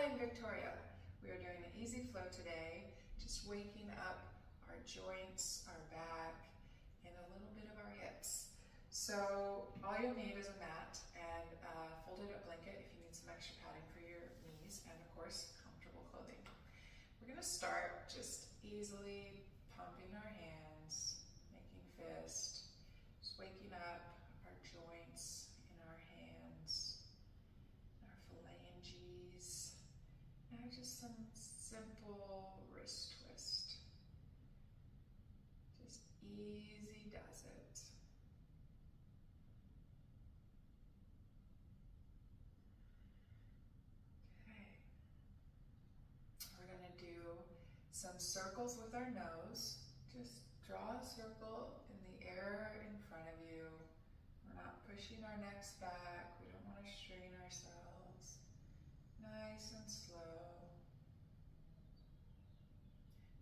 Hi, I'm Victoria. We are doing an easy flow today, just waking up our joints, our back, and a little bit of our hips. So all you'll need is a mat and a folded up blanket if you need some extra padding for your knees, and of course, comfortable clothing. We're gonna start just easily pumping our hands, making fists, just waking up our joints in our hands, our phalanges. Now just some simple wrist twist. Just easy does it. Okay. We're gonna do some circles with our nose. Just draw a circle in the air in front of you. We're not pushing our necks back. We don't want to strain ourselves. Nice and slow.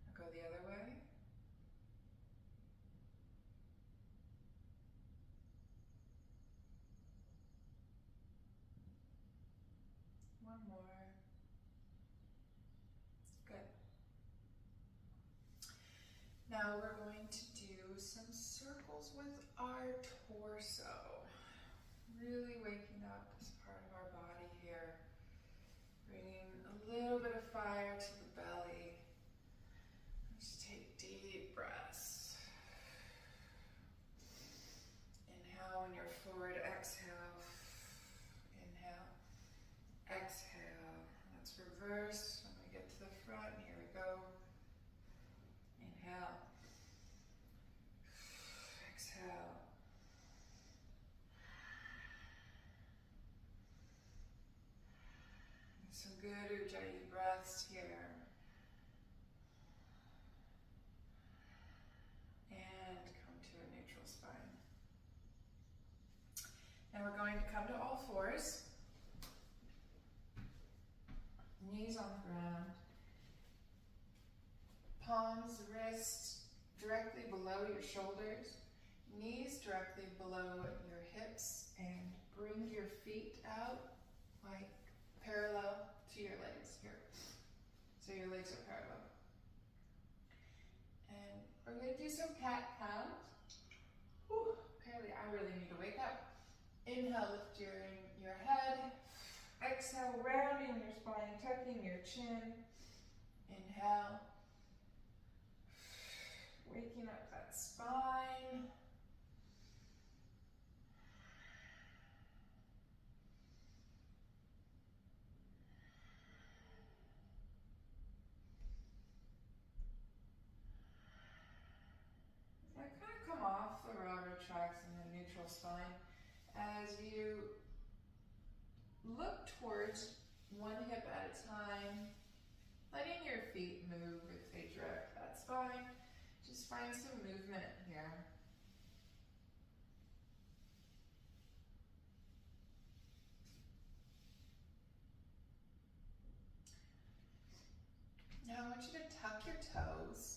Now go the other way. One more. Good. Now we're going to do some circles with our torso. Really waking up this part of our body here. Bringing a little bit of fire to the belly. Just take deep breaths. Inhale when you're forward, exhale. Inhale, exhale. Let's reverse when we get to the front. Here we go. Inhale, exhale. Some good Ujjayi breaths here. And come to a neutral spine. Now we're going to come to all fours. Knees on the ground. Palms, wrists directly below your shoulders. Knees directly below your hips. And bring your feet out like parallel to your legs here. So your legs are parallel. And we're going to do some cat-cow. Apparently I really need to wake up. Inhale, lift your head. Exhale, rounding your spine, tucking your chin. Inhale. Waking up that spine. Now kind of come off the railroad tracks in the neutral spine as you look towards one hip at a time, letting your feet move if they drift. That's fine. Just find some movement here. Now I want you to tuck your toes.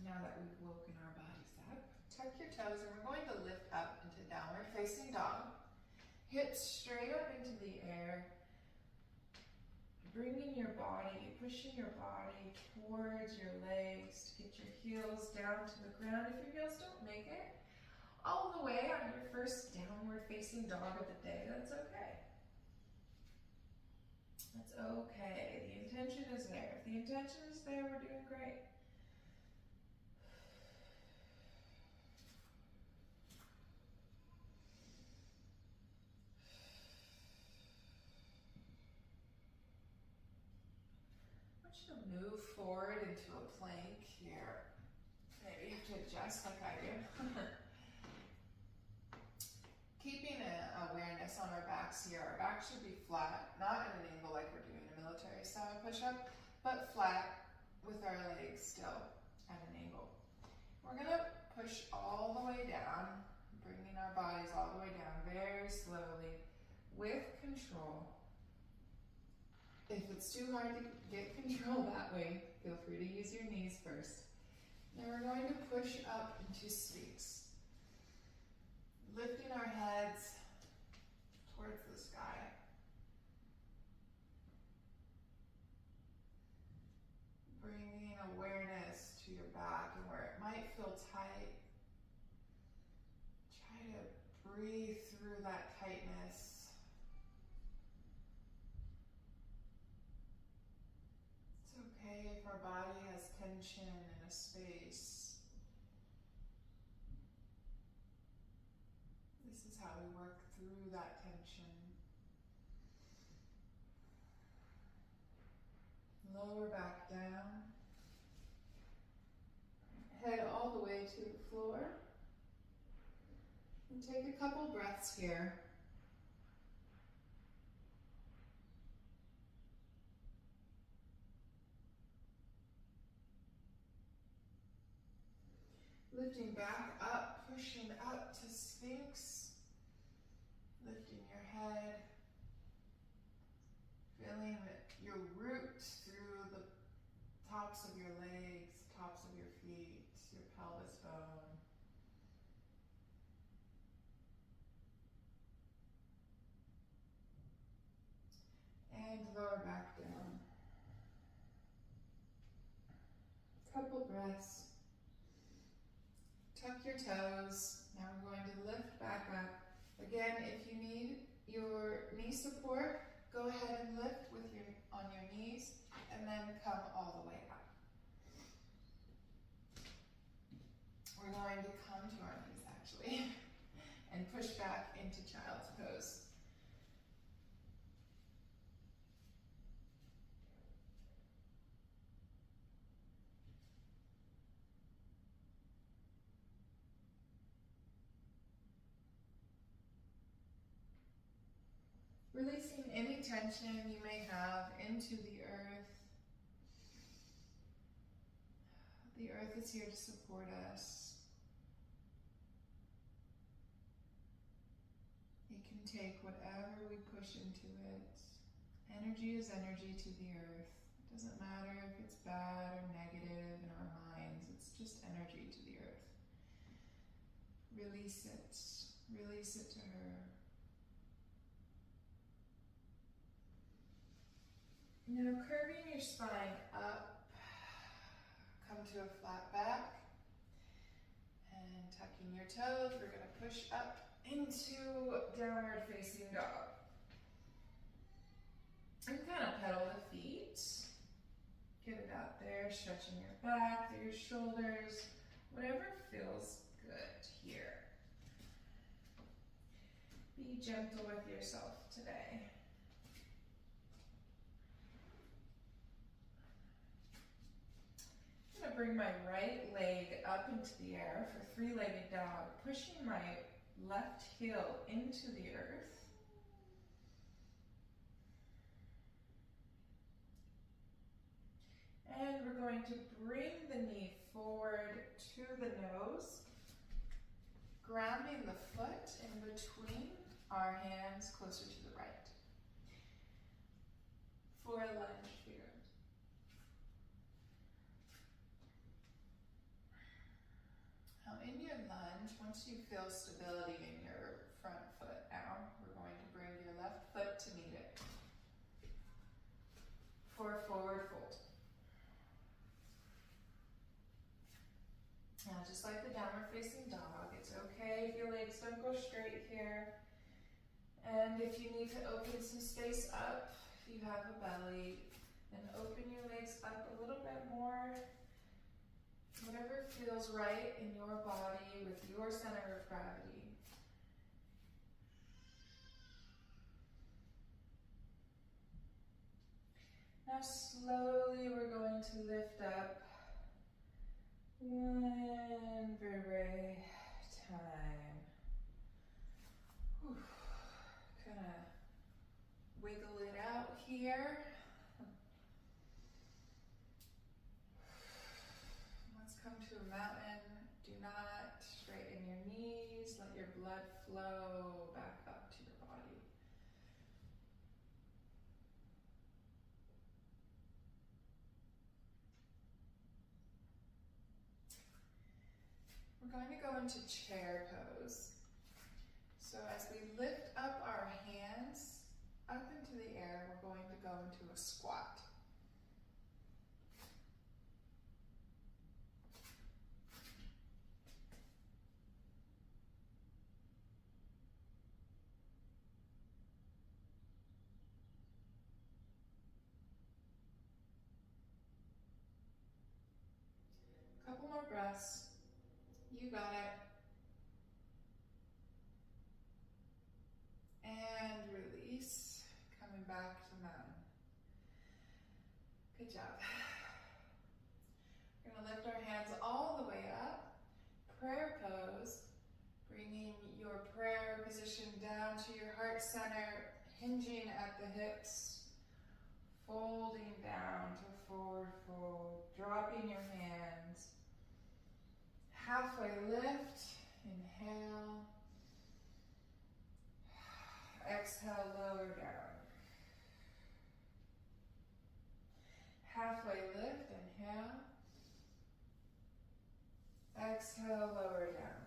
Now that we've woken our bodies up, tuck your toes and we're going to lift up into downward facing dog. Hips straight up into the air. Bringing your body, pushing your body towards your legs to get your heels down to the ground. If your heels don't make it all the way on your first downward facing dog of the day, that's okay. That's okay. The intention is there. If the intention is there, we're doing great. To move forward into a plank here. Maybe you have to adjust like I do. Keeping an awareness on our backs here. Our back should be flat, not at an angle like we're doing a military style push-up, but flat with our legs still at an angle. We're gonna push all the way down, bringing our bodies all the way down very slowly with control. If it's too hard to get control that way, feel free to use your knees first. Now we're going to push up into Sphinx. Lifting our heads towards the sky. breathe through that tightness. It's okay if our body has tension in a space. This is how we work through that tension. Lower back down. Head all the way to the floor. And take a couple breaths here. Lifting back up, pushing up to Sphinx. Lifting your head. Feeling your root through the tops of your legs, tops of your feet, your pelvis bone. And lower back down. Couple breaths. Tuck your toes. Now we're going to lift back up. Again, if you need your knee support, go ahead and lift on your knees and then come all the way up. We're going to come to our knees actually and push back into child's pose. Releasing any tension you may have into the earth. The earth is here to support us. It can take whatever we push into it. Energy is energy to the earth. It doesn't matter if it's bad or negative in our minds. It's just energy to the earth. Release it. Release it to her. Now curving your spine up, come to a flat back, and tucking your toes, we're going to push up into downward facing dog. And kind of pedal the feet, get it out there, stretching your back, through your shoulders, whatever feels good here. Be gentle with yourself today. I'm going to bring my right leg up into the air for three-legged dog, pushing my left heel into the earth. And we're going to bring the knee forward to the nose, grounding the foot in between our hands closer to the right. For a lunge here. Now in your lunge, once you feel stability in your front foot now, we're going to bring your left foot to meet it. For a forward fold. Now, just like the downward facing dog, it's okay if your legs don't go straight here. And if you need to open some space up, if you have a belly, then open your legs up a little bit more. Whatever feels right in your body with your center of gravity. Now slowly we're going to lift up. One vertebrae time. Kind of wiggle it out here. Let's come to a mountain. Do not straighten your knees. Let your blood flow back up to your body. We're going to go into chair pose. So as we lift up our hands up into the air, we're going to go into a squat. breaths. You got it. And release. Coming back to mountain. Good job. We're going to lift our hands all the way up. Prayer pose. Bringing your prayer position down to your heart center, hinging at the hips, folding down to forward fold, dropping your hands. Halfway lift, inhale. Exhale, lower down. Halfway lift, inhale. Exhale, lower down.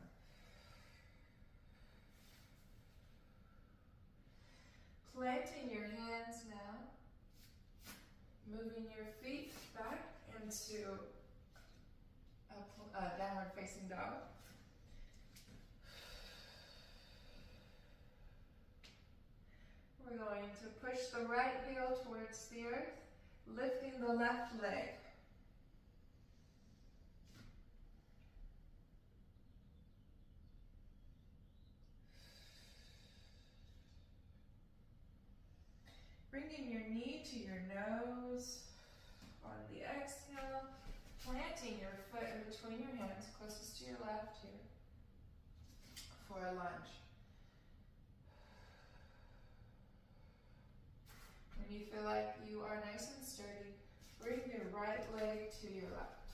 Planting your hands now. Moving your feet back into a downward facing dog. We're going to push the right heel towards the earth, lifting the left leg. Bringing your knee to your nose on the exhale, planting your foot in between your hands, closest to your left here, for a lunge. When you feel like you are nice and sturdy, bring your right leg to your left.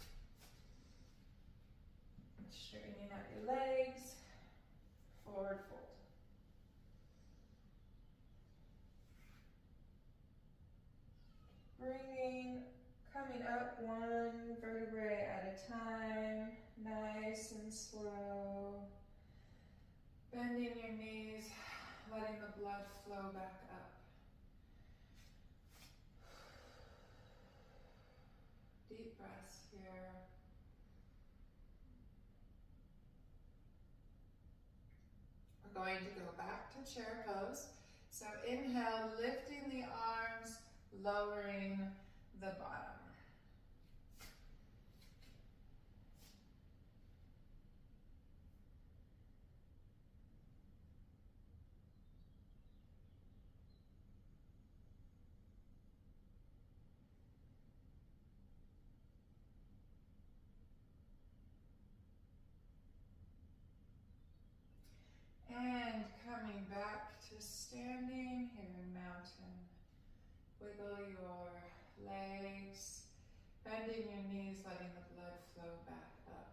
Straightening out your legs, forward fold. Coming up one vertebrae at a time, nice and slow. Bending your knees, letting the blood flow back up. Deep breaths here. We're going to go back to chair pose. So inhale, lifting the arms, lowering the bottom. And coming back to standing here in mountain. Wiggle your legs, bending your knees, letting the blood flow back up.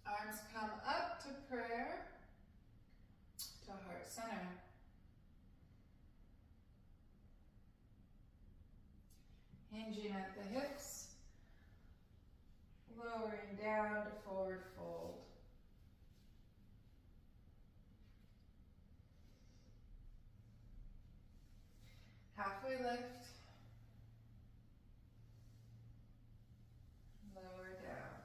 Arms come up to prayer, to heart center. Hinging at the hips, lowering down to forward fold. Halfway lift, lower down.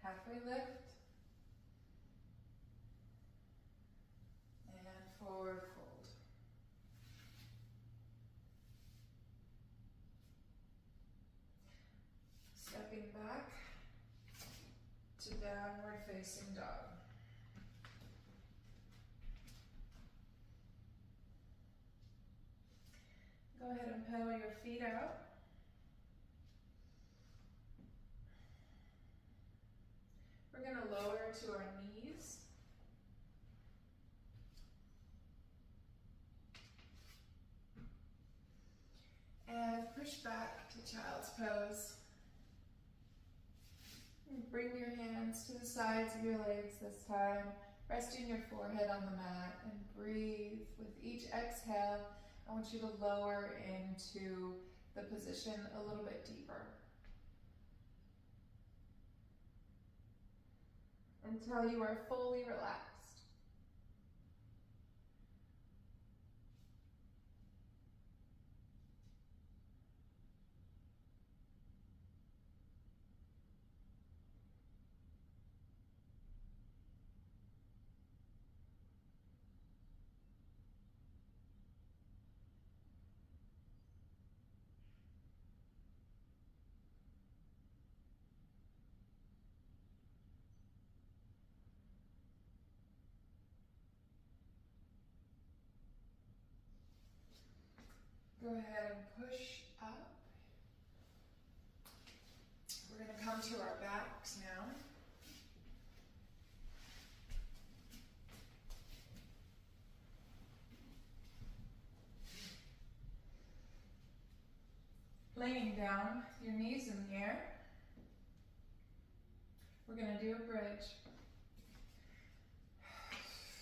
Halfway lift, and forward fold. Stepping back to downward facing dog. Go ahead and pedal your feet out. We're going to lower to our knees. And push back to child's pose. And bring your hands to the sides of your legs this time, resting your forehead on the mat, and breathe. With each exhale, I want you to lower into the position a little bit deeper. Until you are fully relaxed. Go ahead and push up. We're going to come to our backs now. Laying down, your knees in the air. We're going to do a bridge.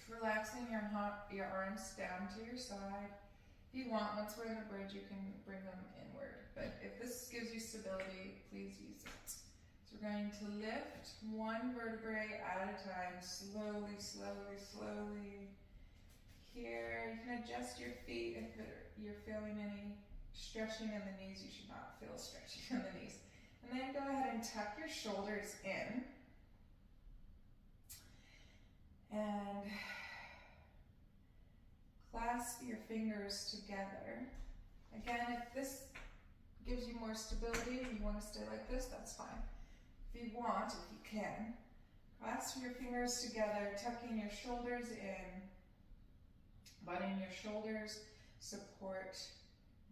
Relaxing your arms down to your side. If you want, once we're in the bridge, you can bring them inward. But if this gives you stability, please use it. So we're going to lift one vertebrae at a time, slowly, slowly, slowly. Here, you can adjust your feet if you're feeling any stretching in the knees. You should not feel stretching in the knees. And then go ahead and tuck your shoulders in. And clasp your fingers together. Again, if this gives you more stability and you want to stay like this, that's fine. If you want, if you can, clasp your fingers together, tucking your shoulders in, letting your shoulders support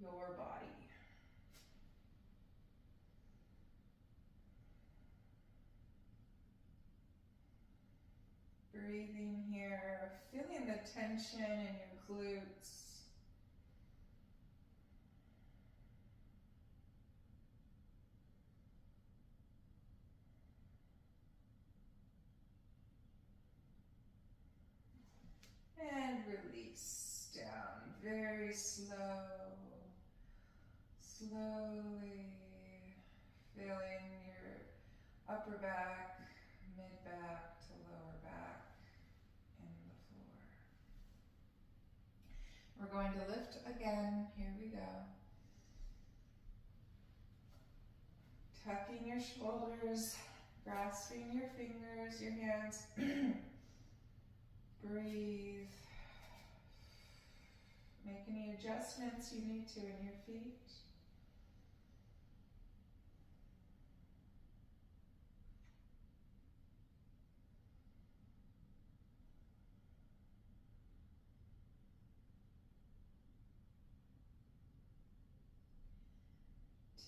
your body. Breathing here, feeling the tension in your glutes. And release down, very slow, slowly feeling your upper back, mid-back to lower back in the floor. We're going to lift again, here we go. Tucking your shoulders, grasping your fingers, your hands. Breathe. Make any adjustments you need to in your feet.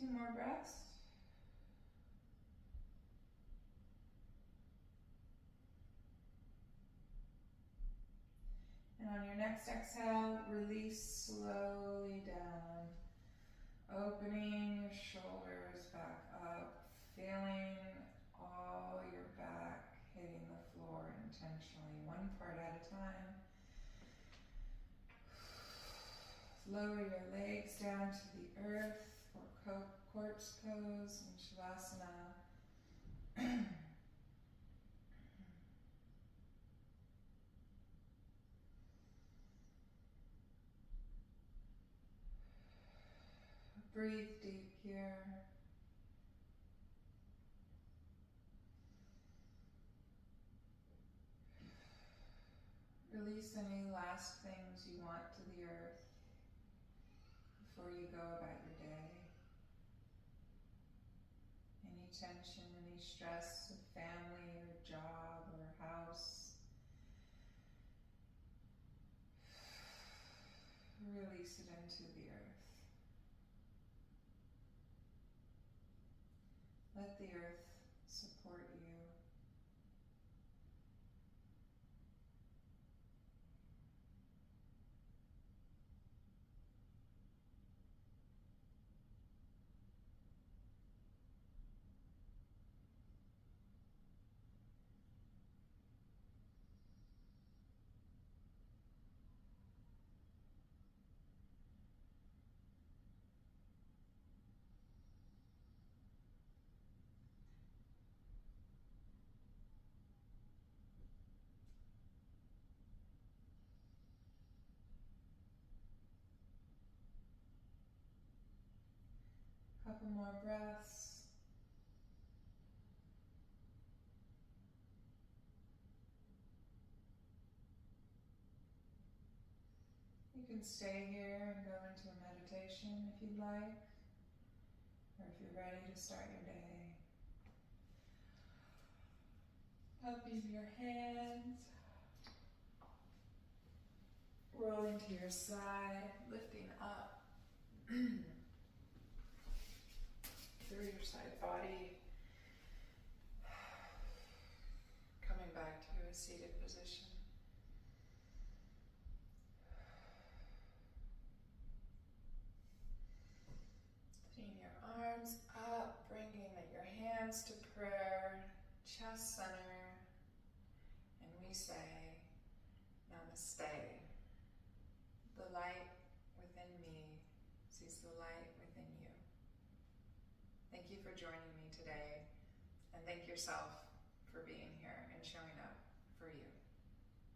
Two more breaths. And on your next exhale, release slowly down, opening your shoulders back up, feeling all your back hitting the floor intentionally, one part at a time. Lower your legs down to the earth for corpse pose and shavasana. Breathe deep here. Release any last things you want to the earth before you go about your day. Any tension, any stress of family or job or house. Release it into the earth. Let the earth support you. Couple more breaths. You can stay here and go into a meditation if you'd like, or if you're ready to start your day. Cupping your hands, rolling to your side, lifting up, Through your side body, coming back to a seated position. Lifting your arms up, bringing your hands to prayer, chest center, and we say, Namaste. The light within me sees the light within you. Thank you for joining me today, and thank yourself for being here.